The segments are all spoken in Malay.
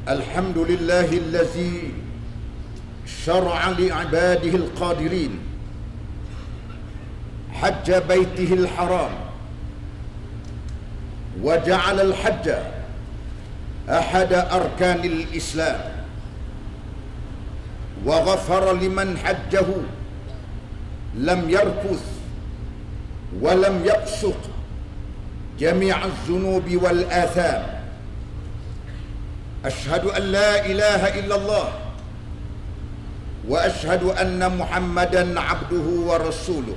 الحمد لله الذي شرع لعباده القادرين حج بيته الحرام وجعل الحج أحد أركان الإسلام وغفر لمن حجه لم يرفث ولم يفسق جميع الذنوب والآثام. أشهد أن لا إله إلا الله وأشهد أن محمدًا عبده ورسوله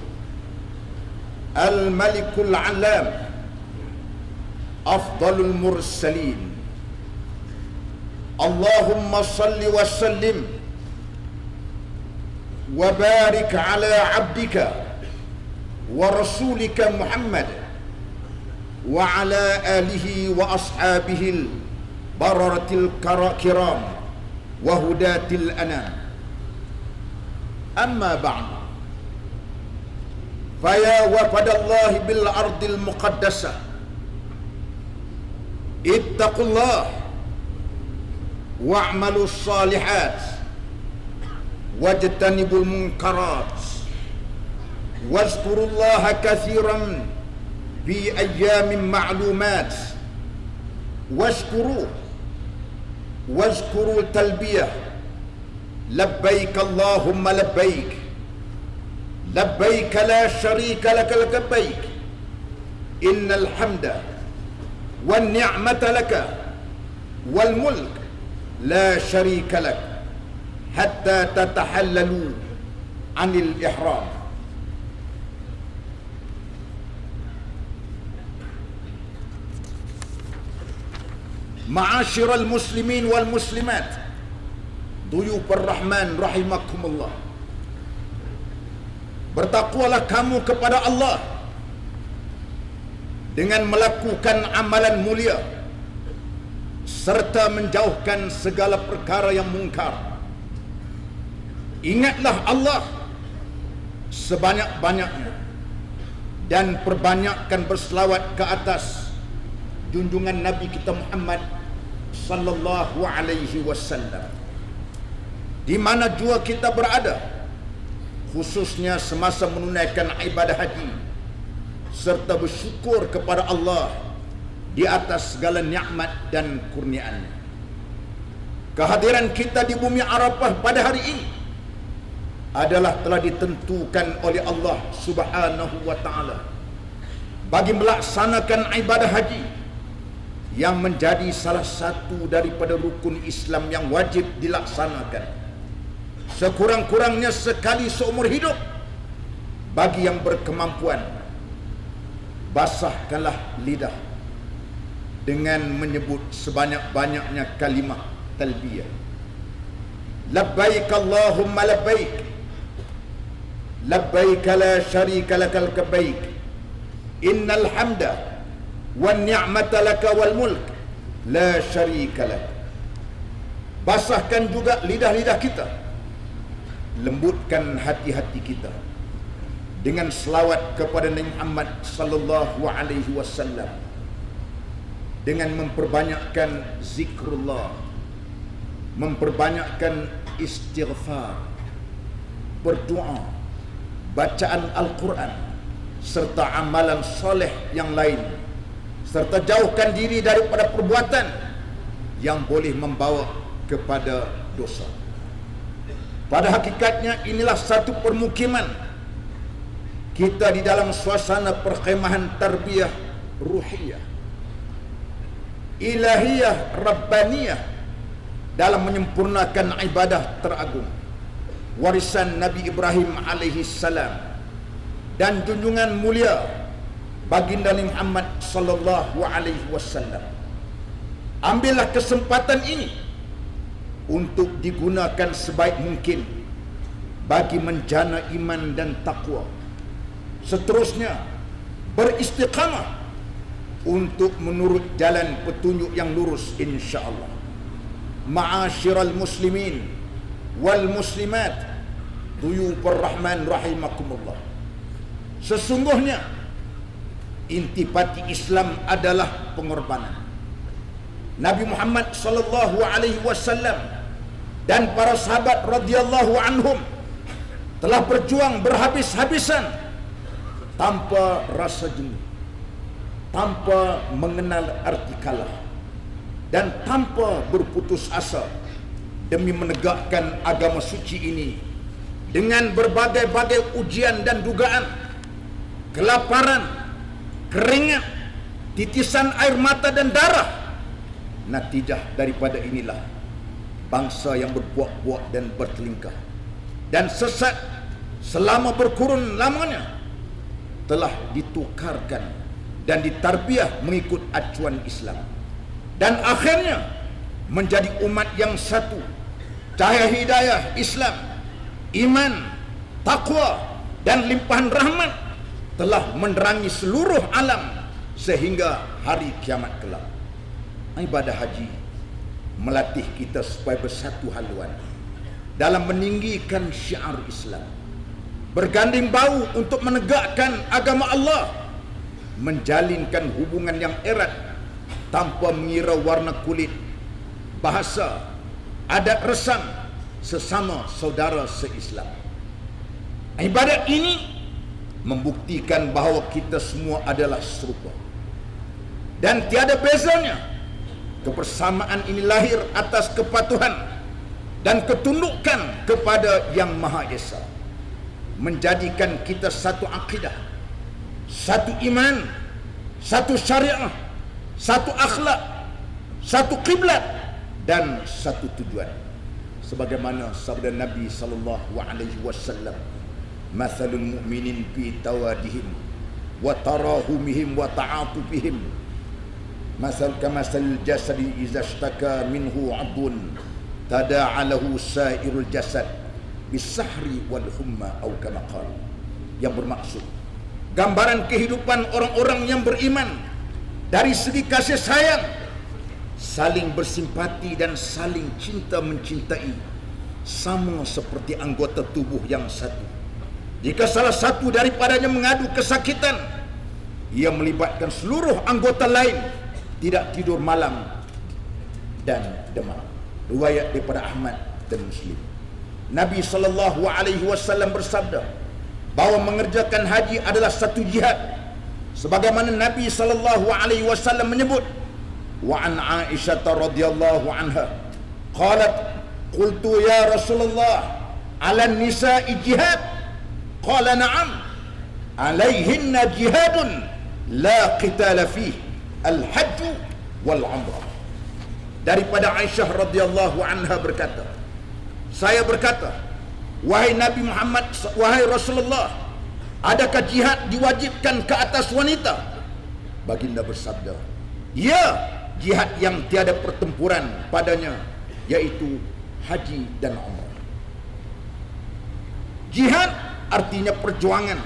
الملك العلام أفضل المرسلين. اللهم صل وسلم وبارك على عبدك ورسولك محمد وعلى آله وأصحابه البررة الكرام وهداة الأنام. أما بعد، فيا وفد الله بالأرض المقدسة اتقوا الله واعملوا الصالحات واجتنبوا المنكرات واذكروا الله كثيرا في أيام معلومات واذكروا التلبية لبيك اللهم لبيك لبيك لا شريك لك لبيك إن الحمد والنعمة لك والملك لا شريك لك حتى تتحللوا عن الإحرام. Ma'asyiral muslimin wal muslimat, duyufur rahman rahimakumullah. Bertakwalah kamu kepada Allah dengan melakukan amalan mulia serta menjauhkan segala perkara yang mungkar. Ingatlah Allah sebanyak-banyaknya dan perbanyakkan berselawat ke atas junjungan Nabi kita Muhammad sallallahu alaihi wasallam. Di mana jua kita berada, khususnya semasa menunaikan ibadah haji, serta bersyukur kepada Allah di atas segala nikmat dan kurniaan-Nya. Kehadiran kita di bumi Arafah pada hari ini adalah telah ditentukan oleh Allah Subhanahu wa taala bagi melaksanakan ibadah haji yang menjadi salah satu daripada rukun Islam yang wajib dilaksanakan sekurang-kurangnya sekali seumur hidup bagi yang berkemampuan. Basahkanlah lidah dengan menyebut sebanyak-banyaknya kalimah talbiyah. Labbaik Allahumma labbaik labbaik la syarika lakal labbaik innal hamda wan ni'mata laka wal mulk la syarika lak. Basahkan juga lidah-lidah kita, lembutkan hati-hati kita dengan selawat kepada Nabi Muhammad sallallahu alaihi wasallam, dengan memperbanyakkan zikrullah, memperbanyakkan istighfar, berdoa, bacaan Al-Quran serta amalan soleh yang lain, serta jauhkan diri daripada perbuatan yang boleh membawa kepada dosa. Pada hakikatnya inilah satu permukiman kita di dalam suasana perkhemahan tarbiyah ruhiyah, ilahiyah, rabbaniyah dalam menyempurnakan ibadah teragung warisan Nabi Ibrahim alaihi salam dan junjungan mulia baginda Nabi Muhammad sallallahu alaihi wasallam. Ambillah kesempatan ini untuk digunakan sebaik mungkin bagi menjana iman dan takwa. Seterusnya beristiqamah untuk menurut jalan petunjuk yang lurus insya-Allah. Ma'asyiral muslimin wal muslimat, duyufur rahman rahimakumullah. Sesungguhnya intipati Islam adalah pengorbanan. Nabi Muhammad sallallahu alaihi wasallam dan para sahabat radhiyallahu anhum telah berjuang berhabis-habisan tanpa rasa jenuh, tanpa mengenal arti kalah, dan tanpa berputus asa demi menegakkan agama suci ini dengan berbagai-bagai ujian dan dugaan, kelaparan, keringat, titisan air mata dan darah. Natijah daripada inilah bangsa yang berbuak-buak dan bertelingkah dan sesat selama berkurun lamanya telah ditukarkan dan ditarbiah mengikut acuan Islam, dan akhirnya menjadi umat yang satu. Cahaya hidayah Islam, iman, takwa dan limpahan rahmat telah menerangi seluruh alam sehingga hari kiamat kelak. Ibadah haji melatih kita supaya bersatu haluan dalam meninggikan syiar Islam, berganding bahu untuk menegakkan agama Allah, menjalinkan hubungan yang erat tanpa mengira warna kulit, bahasa, adat resam sesama saudara se-Islam. Ibadat ini membuktikan bahawa kita semua adalah serupa dan tiada bezanya. Kebersamaan ini lahir atas kepatuhan dan ketundukan kepada Yang Maha Esa, menjadikan kita satu akidah, satu iman, satu syariah, satu akhlak, satu kiblat dan satu tujuan. Sebagaimana sabda Nabi sallallahu alaihi wasallam, "Matsalul mu'minin fi tawadihim wa tarahumihim wa ta'atufihim masal kamasal jasadi idza ishtaka minhu 'adun tada'a lahu sa'irul jasad bisahri wal humma aw kama qala." Yang bermaksud gambaran kehidupan orang-orang yang beriman dari segi kasih sayang, saling bersimpati dan saling cinta mencintai, sama seperti anggota tubuh yang satu. Jika salah satu daripadanya mengadu kesakitan, ia melibatkan seluruh anggota lain tidak tidur malam dan demam. Riwayat daripada Ahmad dan Muslim. Nabi sallallahu alaihi wasallam bersabda bahawa mengerjakan haji adalah satu jihad, sebagaimana Nabi sallallahu alaihi wasallam menyebut, wa an Aisyah radhiyallahu anha qalat qultu ya Rasulullah ala nisa'i jihad qala na'am alaihinna jihadun la qitala fihi al-hajj wal umrah. Daripada Aisyah radhiyallahu anha berkata, saya berkata, wahai Nabi Muhammad, wahai Rasulullah, adakah jihad diwajibkan ke atas wanita? Baginda bersabda, ya, jihad yang tiada pertempuran padanya, yaitu haji dan umrah. Jihad artinya perjuangan,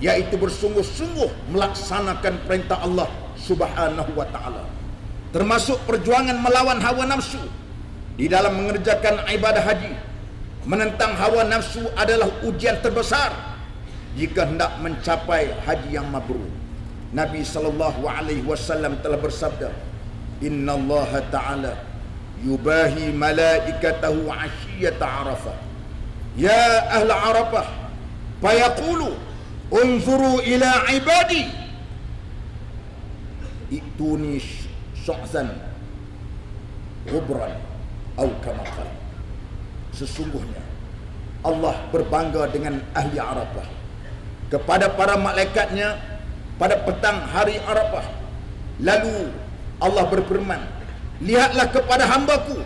yaitu bersungguh-sungguh melaksanakan perintah Allah Subhanahu wa ta'ala, termasuk perjuangan melawan hawa nafsu di dalam mengerjakan ibadah haji. Menentang hawa nafsu adalah ujian terbesar jika hendak mencapai haji yang mabrur. Nabi sallallahu alaihi wasallam telah bersabda, innallaha ta'ala yubahi malaikatahu 'ashiyata arafah ya ahla arafah fayaqulu unzuru ila ibadi ituni syu'zan ghubran atau kama qala. Sesungguhnya Allah berbangga dengan ahli Arafah kepada para malaikatnya pada petang hari Arafah. Lalu Allah berfirman, lihatlah kepada hambaku,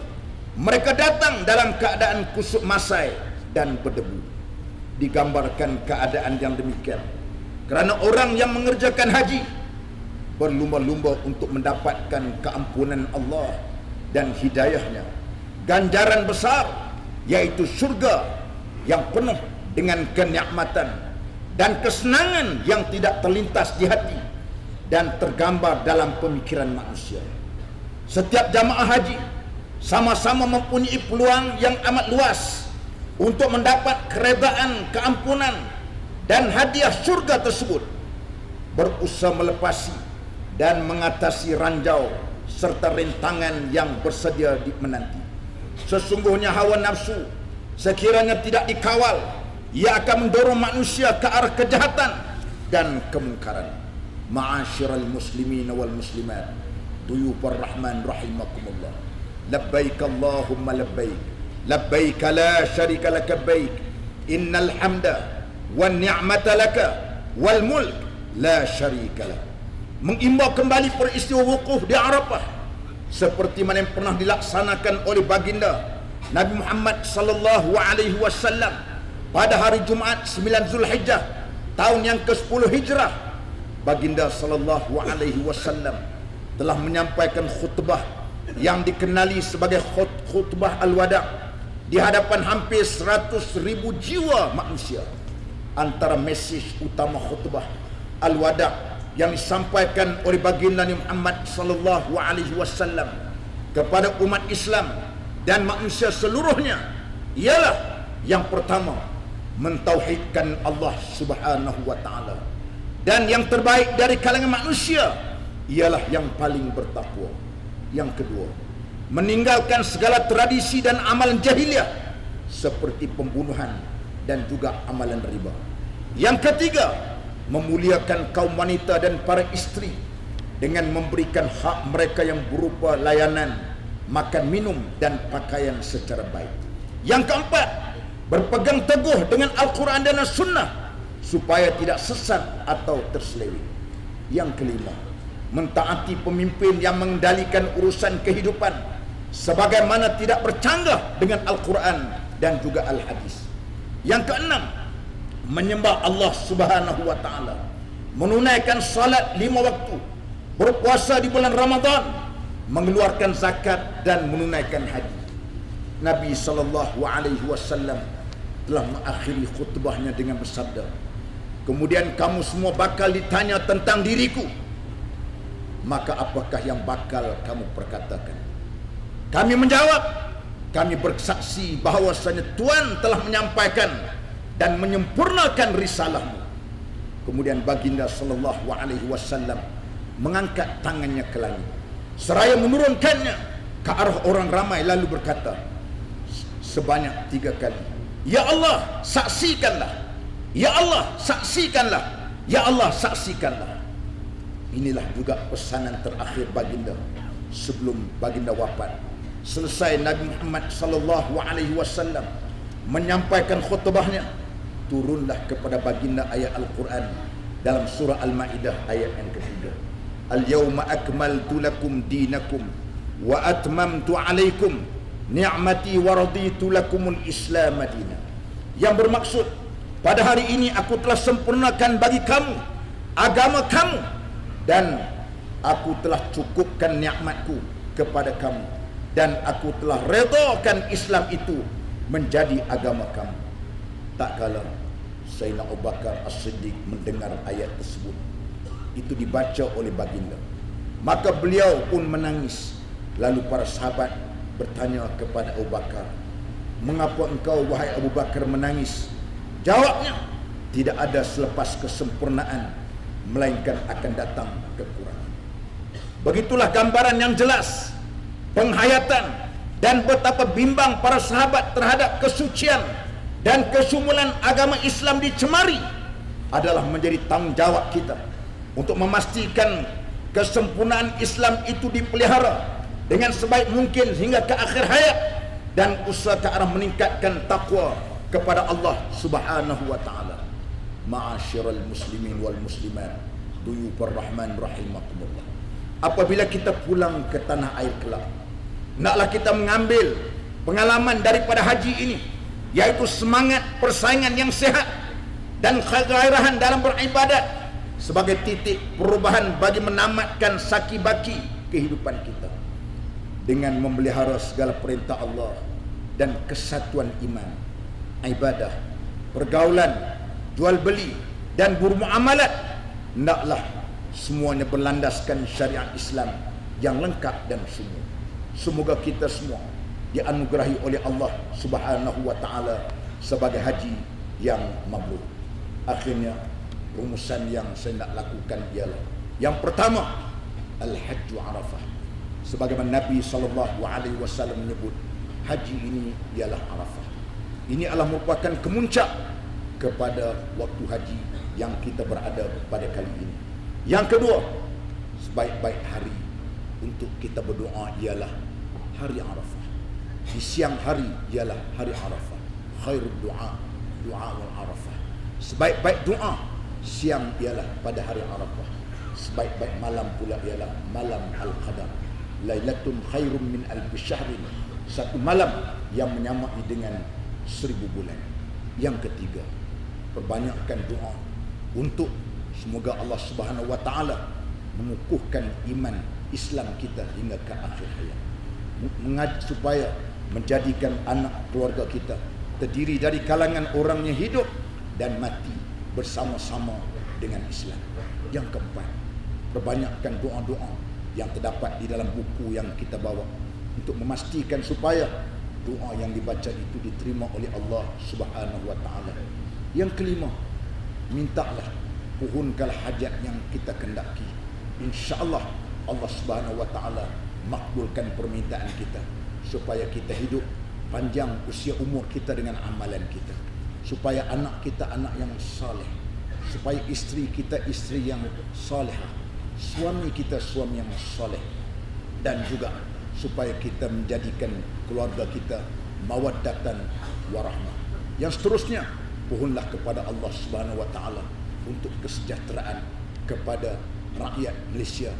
mereka datang dalam keadaan kusuk masai dan berdebu. Digambarkan keadaan yang demikian kerana orang yang mengerjakan haji berlumba-lumba untuk mendapatkan keampunan Allah dan hidayahnya, ganjaran besar yaitu syurga yang penuh dengan kenikmatan dan kesenangan yang tidak terlintas di hati dan tergambar dalam pemikiran manusia. Setiap jamaah haji sama-sama mempunyai peluang yang amat luas untuk mendapat keredaan, keampunan dan hadiah surga tersebut, berusaha melepasi dan mengatasi ranjau serta rintangan yang bersedia menanti. Sesungguhnya hawa nafsu sekiranya tidak dikawal, ia akan mendorong manusia ke arah kejahatan dan kemungkaran. Ma'asyiral muslimin wal muslimat, duyufur rahman rahimakumullah. Labbaik Allahumma labbaik, labbaik la syarika lak labbaik, innal hamda wan ni'mata laka wal mulk la syarika lak. Mengimbau kembali peristiwa wukuf di Arafah seperti mana yang pernah dilaksanakan oleh baginda Nabi Muhammad sallallahu alaihi wasallam pada hari Jumaat 9 Zulhijjah tahun yang ke-10 Hijrah. Baginda sallallahu alaihi wasallam telah menyampaikan khutbah yang dikenali sebagai khutbah al-wada' di hadapan hampir 100,000 jiwa manusia. Antara mesej utama khutbah al-wada' yang disampaikan oleh baginda Nabi Muhammad sallallahu alaihi wasallam kepada umat Islam dan manusia seluruhnya ialah yang pertama, mentauhidkan Allah Subhanahu wa taala, dan yang terbaik dari kalangan manusia ialah yang paling bertakwa. Yang kedua, meninggalkan segala tradisi dan amalan jahiliah seperti pembunuhan dan juga amalan riba. Yang ketiga, memuliakan kaum wanita dan para isteri dengan memberikan hak mereka yang berupa layanan, makan minum dan pakaian secara baik. Yang keempat, berpegang teguh dengan Al-Quran dan As-Sunnah supaya tidak sesat atau terseleweng. Yang kelima, mentaati pemimpin yang mengendalikan urusan kehidupan sebagaimana tidak bercanggah dengan Al-Quran dan juga Al-Hadis. Yang keenam, menyembah Allah Subhanahu wa taala, menunaikan salat 5 waktu, berpuasa di bulan Ramadan, mengeluarkan zakat dan menunaikan haji. Nabi sallallahu alaihi wasallam telah mengakhiri khutbahnya dengan bersabda, kemudian kamu semua bakal ditanya tentang diriku, maka apakah yang bakal kamu perkatakan? Kami menjawab, kami bersaksi bahwasanya Tuhan telah menyampaikan dan menyempurnakan risalahmu. Kemudian baginda sallallahu alaihi wasallam mengangkat tangannya ke langit seraya menurunkannya ke arah orang ramai, lalu berkata sebanyak 3 kali, ya Allah saksikanlah, ya Allah saksikanlah, ya Allah saksikanlah. Inilah juga pesanan terakhir baginda sebelum baginda wafat. Selesai Nabi Muhammad sallallahu alaihi wasallam menyampaikan khutbahnya, turunlah kepada baginda ayat Al-Quran dalam surah Al-Ma'idah ayat yang ketiga. Al-yawma akmaltu lakum dinakum wa atmamtu alaikum ni'mati wa raditu lakumul Islam madina. Yang bermaksud, pada hari ini aku telah sempurnakan bagi kamu agama kamu dan aku telah cukupkan nikmatku kepada kamu dan aku telah redakan Islam itu menjadi agama kamu. Tak kala Sayyidina Abu Bakar As-Siddiq mendengar ayat tersebut, itu dibaca oleh baginda, maka beliau pun menangis. Lalu para sahabat bertanya kepada Abu Bakar, mengapa engkau wahai Abu Bakar menangis? Jawabnya, tidak ada selepas kesempurnaan melainkan akan datang kekurangan. Begitulah gambaran yang jelas, penghayatan dan betapa bimbang para sahabat terhadap kesucian dan kesumulan agama Islam dicemari adalah menjadi tanggung jawab kita untuk memastikan kesempurnaan Islam itu dipelihara dengan sebaik mungkin hingga ke akhir hayat, dan usaha ke arah meningkatkan takwa kepada Allah Subhanahu wa taala. Ma'asyiral muslimin wal muslimat, duyufur rahman rahimakumullah. Apabila kita pulang ke tanah air kelak, hendaklah kita mengambil pengalaman daripada haji ini, yaitu semangat persaingan yang sehat dan kegairahan dalam beribadat sebagai titik perubahan bagi menamatkan saki-baki kehidupan kita dengan memelihara segala perintah Allah dan kesatuan iman, ibadah, pergaulan, jual beli dan bermuamalat. Hendaklah semuanya berlandaskan syariat Islam yang lengkap dan sungguh. Semoga kita semua dianugerahi oleh Allah Subhanahu wa taala sebagai haji yang mabrur. Akhirnya rumusan yang saya nak lakukan ialah, yang pertama, Al-Hajju Arafah. Sebagaimana Nabi SAW menyebut, haji ini ialah Arafah. Ini adalah merupakan kemuncak kepada waktu haji yang kita berada pada kali ini. Yang kedua, sebaik-baik hari untuk kita berdoa ialah hari Arafah. Di siang hari ialah hari Arafah. Khairul doa, doa wal Arafah. Sebaik-baik doa siang ialah pada hari Arafah. Sebaik-baik malam pula ialah malam Al-Qadar. Lailatun khairum min alfi syahrin. Satu malam yang menyamai dengan 1000 bulan. Yang ketiga, perbanyakkan doa untuk semoga Allah Subhanahu wa taala mengukuhkan iman Islam kita hingga ke akhir hayat. Supaya menjadikan anak keluarga kita terdiri dari kalangan orang yang hidup dan mati bersama-sama dengan Islam. Yang keempat, perbanyakkan doa-doa yang terdapat di dalam buku yang kita bawa untuk memastikan supaya doa yang dibaca itu diterima oleh Allah Subhanahu wa taala. Yang kelima, mintalah, pohonkanlah hajat yang kita kendaki. Insya-Allah Allah Subhanahu wa taala makbulkan permintaan kita supaya kita hidup panjang usia umur kita dengan amalan kita, supaya anak kita anak yang saleh, supaya isteri kita isteri yang salehah, suami kita suami yang saleh, dan juga supaya kita menjadikan keluarga kita mawaddatan warahmah. Yang seterusnya, pohonlah kepada Allah Subhanahu wa taala untuk kesejahteraan kepada rakyat Malaysia,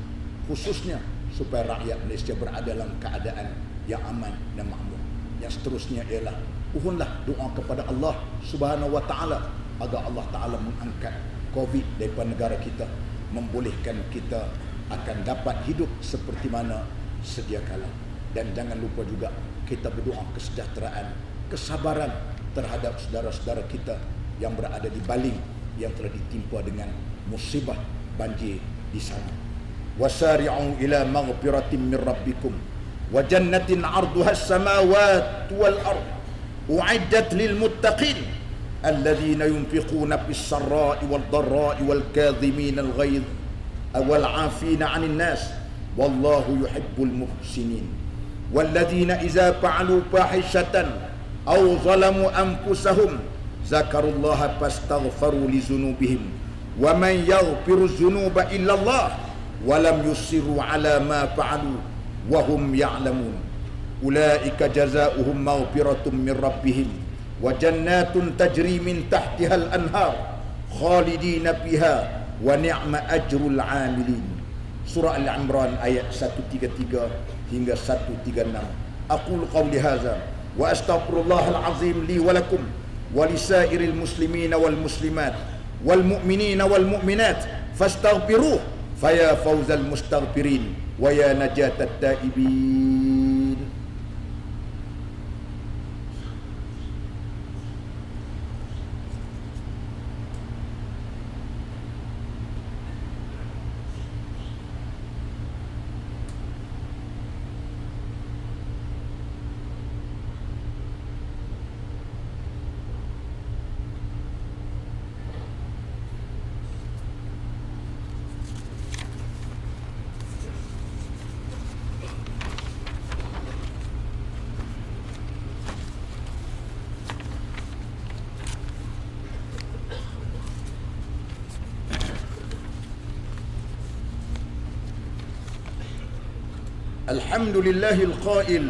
khususnya supaya rakyat Malaysia berada dalam keadaan yang aman dan makmur. Yang seterusnya ialah pohonlah doa kepada Allah Subhanahu wa taala agar Allah taala mengangkat COVID daripada negara kita, membolehkan kita akan dapat hidup seperti mana sedia kala. Dan jangan lupa juga kita berdoa kesejahteraan, kesabaran terhadap saudara-saudara kita yang berada di Baling yang telah ditimpa dengan musibah banjir di sana. Wasari'u ila maghfiratin min rabbikum wa jannatin 'arduha as-samawati wal ard u'iddat lil muttaqin alladhina yunfiquna fis sarra'i wal dharra'i wal kadhimina al ghaidh wal 'afina 'anil nas wallahu yuhibbul muhsinin walladhina idza fa'alu fahishatan aw zalamu anfusahum zakarullaha fastaghfaru li dzunubihim wa man yaghfiru dzunuba illa Allah wa lam yusiru ala ma fa'alu wa hum ya'lamun ulaika jazaohum maghfiratun min rabbihim wa jannatun tajri min tahtiha al-anhar khalidina fiha wa ni'ma ajrul 'amilin. Surah Al-Imran ayat 133 hingga 136. Aqulu qawli hadza wa astaghfirullahal azim li wa lakum wa lisairil muslimina wal muslimat wal mu'minina wal mu'minat fastaghfiruh faya fawzal mustaghfirin wa ya najatat taibin. الحمد لله القائل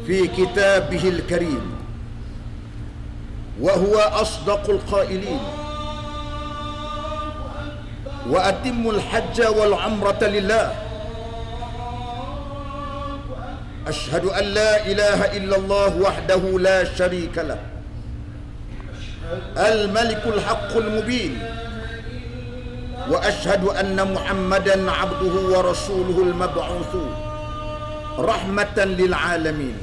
في كتابه الكريم وهو أصدق القائلين وأتموا الحج والعمرة لله أشهد أن لا إله إلا الله وحده لا شريك له الملك الحق المبين وأشهد أن محمدًا عبده ورسوله المبعوث رحمة للعالمين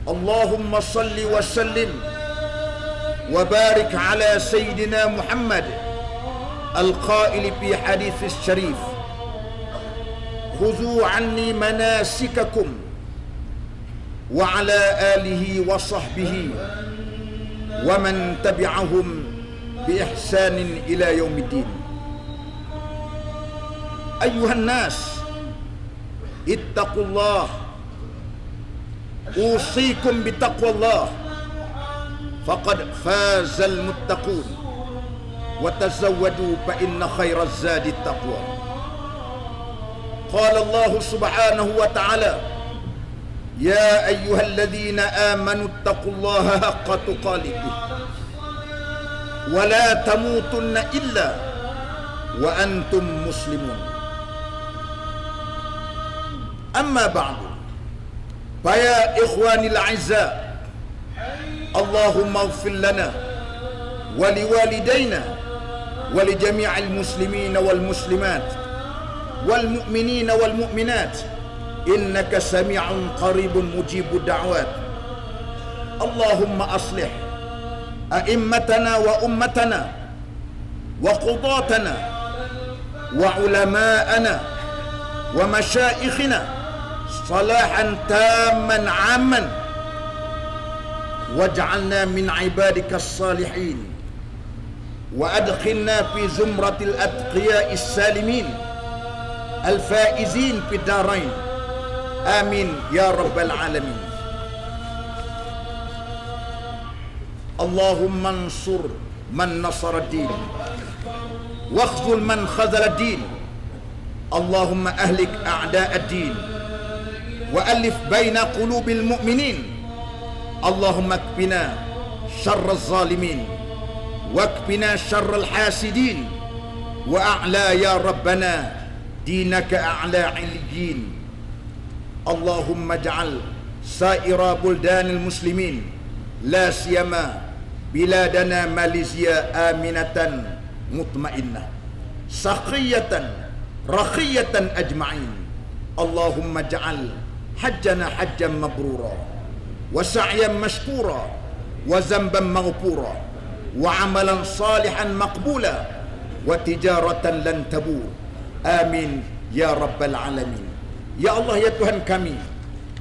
اللهم صل وسلم وبارك على سيدنا محمد القائل في حديث الشريف خذوا عني مناسككم وعلى آله وصحبه ومن تبعهم بإحسان إلى يوم الدين. أيها الناس ittaqullah, usikum bitaqwallah, faqad fazal muttaqun, wa tazawwadu fa inna khairaz zadi taqwa. Qala Allah subhanahu wa ta'ala, ya ayyuhalladzina amanu ittaqullaha haqqa tuqatih wa la tamutunna illa wa antum muslimun. Amma ba'du, faya ikhwanil a'izza, Allahumma ighfir lana wa liwalidayna wa li jami'il muslimina wal muslimat wal mu'minina wal mu'minat, innaka sami'un qaribun mujibud da'wat. Allahumma aslih a'immatana wa ummatana wa qudatana wa ulama'ana wa masyaikhina salahan tamman 'amman, waj'alna min 'ibadika as-salihin wa adkhilna fi zumratil atqiya'is salimin al-faizin fid darain. Amin ya rabbal alamin. Allahumma ansur man nasara ad-din wakhzul man khazala ad-din. Allahumma ahlik a'da' ad-din wa alif baina qulubil mu'minin. Allahumma kfina syarra az-zalimin wa kfina syarra al-hasidin wa a'la ya rabbana dinaka a'la 'iliyyin. Allahumma ja'al saira buldanil muslimin la siyama biladana Malaysia aminatan mutmainnah saqiyatan rakhiyatan ajma'in. Allahumma ja'al hajjana hajjan mabrura wa sa'yan mashkura wa zamban maghfura wa amalan salihan maqbula wa tijaratan lan tabur. Amin ya rabbal alamin. Ya Allah, ya Tuhan kami,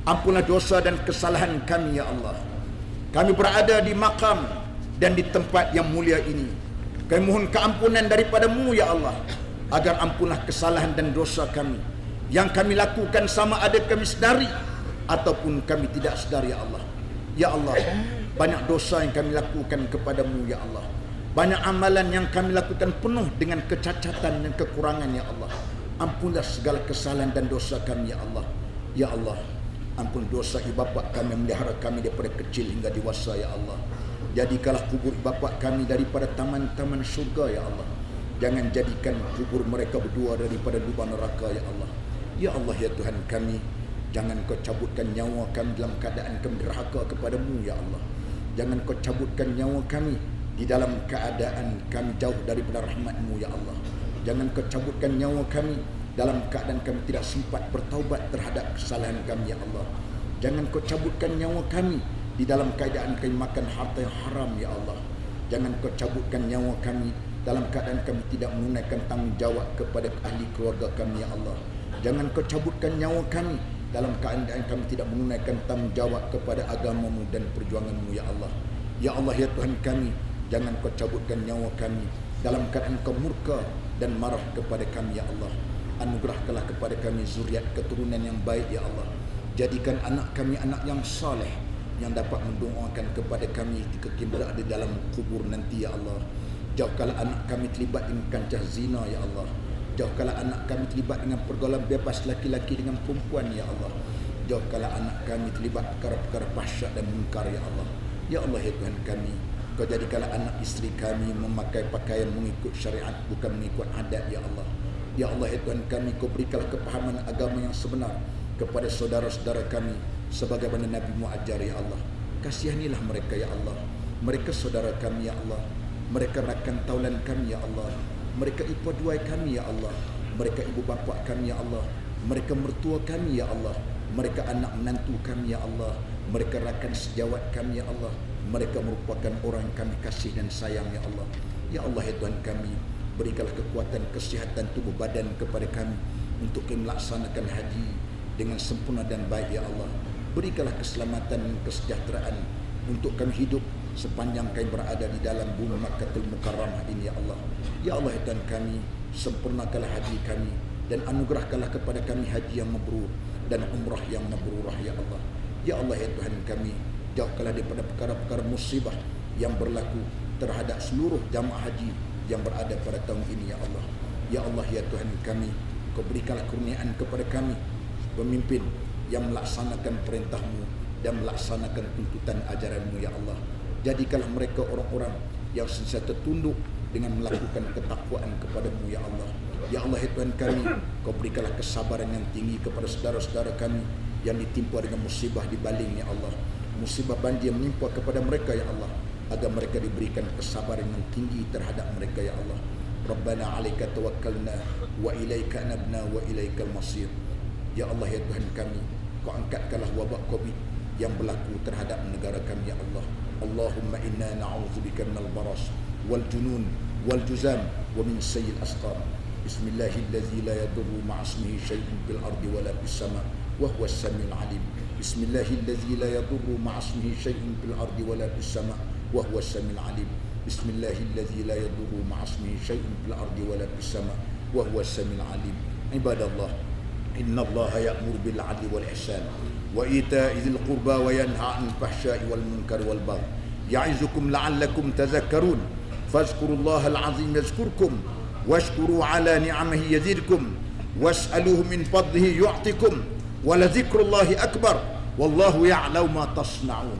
ampunlah dosa dan kesalahan kami ya Allah. Kami berada di makam dan di tempat yang mulia ini. Kami mohon keampunan daripada-Mu ya Allah, agar ampunlah kesalahan dan dosa kami yang kami lakukan, sama ada kami sedari ataupun kami tidak sedari ya Allah. Ya Allah, banyak dosa yang kami lakukan kepada-Mu ya Allah. Banyak amalan yang kami lakukan penuh dengan kecacatan dan kekurangan ya Allah. Ampunlah segala kesalahan dan dosa kami ya Allah. Ya Allah, ampun dosa ibu bapa kami yang melihara kami daripada kecil hingga dewasa ya Allah. Jadikanlah kubur ibu bapa kami daripada taman-taman syurga ya Allah. Jangan jadikan kubur mereka berdua daripada lubang neraka ya Allah. Ya Allah, ya Tuhan kami, jangan Kau cabutkan nyawa kami dalam keadaan kami derhaka kepada-Mu ya Allah. Jangan Kau cabutkan nyawa kami di dalam keadaan kami jauh daripada rahmat-Mu ya Allah. Jangan Kau cabutkan nyawa kami dalam keadaan kami tidak sempat bertaubat terhadap kesalahan kami ya Allah. Jangan Kau cabutkan nyawa kami di dalam keadaan kami makan harta yang haram ya Allah. Jangan Kau cabutkan nyawa kami dalam keadaan kami tidak menunaikan tanggungjawab kepada ahli keluarga kami ya Allah. Jangan Kau cabutkan nyawa kami dalam keadaan kami tidak menunaikan tanggungjawab kepada agama-Mu dan perjuangan-Mu ya Allah. Ya Allah, ya Tuhan kami, jangan Kau cabutkan nyawa kami dalam keadaan Kau murka dan marah kepada kami ya Allah. Anugerahkanlah kepada kami zuriat keturunan yang baik ya Allah. Jadikan anak kami anak yang saleh, yang dapat mendoakan kepada kami ketika kami berada dalam kubur nanti ya Allah. Jauhkanlah anak kami terlibat dengan kancah zina ya Allah. Jauhkanlah anak kami terlibat dengan pergaulan bebas laki-laki dengan perempuan ya Allah. Jauhkanlah anak kami terlibat perkara-perkara fahsyat dan munkar ya Allah. Ya Allah, ya Tuhan kami, Kau jadikanlah anak isteri kami memakai pakaian mengikut syariat, bukan mengikut adat ya Allah. Ya Allah, ya Tuhan kami, Kau berikanlah kepahaman agama yang sebenar kepada saudara-saudara kami sebagaimana Nabi-Mu ajar ya Allah. Kasihanilah mereka ya Allah. Mereka saudara kami ya Allah. Mereka rakan taulan kami ya Allah. Mereka ipar duai kami ya Allah. Mereka ibu bapa kami ya Allah. Mereka mertua kami ya Allah. Mereka anak menantu kami ya Allah. Mereka rakan sejawat kami ya Allah. Mereka merupakan orang yang kami kasih dan sayang ya Allah. Ya Allah, ya Tuhan kami, berikanlah kekuatan kesihatan tubuh badan kepada kami untuk kami melaksanakan haji dengan sempurna dan baik ya Allah. Berikanlah keselamatan dan kesejahteraan untuk kami hidup sepanjang kami berada di dalam bumi Makkahul Mukarramah ini ya Allah. Ya Allah, ya Tuhan kami, sempurnakanlah haji kami dan anugerahkanlah kepada kami haji yang mabrur. dan umrah yang mabrurah ya Allah. Ya Allah ya Tuhan kami, jauhkanlah daripada perkara-perkara musibah yang berlaku terhadap seluruh jamaah haji yang berada pada tahun ini ya Allah. Ya Allah ya Tuhan kami, Kau berikanlah kurniaan kepada kami pemimpin yang melaksanakan perintah-Mu dan melaksanakan tuntutan ajaran-Mu ya Allah. Jadikanlah mereka orang-orang yang sentiasa tunduk dengan melakukan ketakwaan kepada-Mu ya Allah. Ya Allah ya Tuhan kami, Kau berikanlah kesabaran yang tinggi kepada saudara-saudara kami yang ditimpa dengan musibah di baling ya Allah. Musibah banjir menimpa kepada mereka ya Allah, agar mereka diberikan kesabaran yang tinggi terhadap mereka ya Allah. Rabbana 'alaika tawakkalna wa ilaika anabna wa ilaikal masir. Ya Allah ya Tuhan kami, Kau angkatkanlah wabak Covid yang berlaku terhadap negara kami ya Allah. Allahumma inna na'udzubika minal baras wal junun wal juzam wa min sayyil asqam. Bismillahirrahmanirrahim. La yadurru ma'asmihi syai'un fil ardi wala fis sama' wa huwas samiul alim. Bismillahirrahmanirrahim. La yadurru ma'asmihi syai'un fil ardi wala fis sama' wa huwas samiul alim. Bismillahirrahmanirrahim. La yadurru ma'asmihi syai'un fil ardi wala fis sama' wa huwas samiul alim. Ibadallah, innallaha ya'muru bil 'adli wal ihsan wa ita'i dzil qurba wa yanha 'anil fahsya'i wal munkari wal baghi. Ya'izukum la'allakum tadhakkarun. Fazkurullahal 'azim yazkurkum washkuru 'ala ni'amihi yazidkum was'aluhu min fadlihi yu'tikum wa la dzikrullahi akbar wallahu ya'lamu ma tasna'un.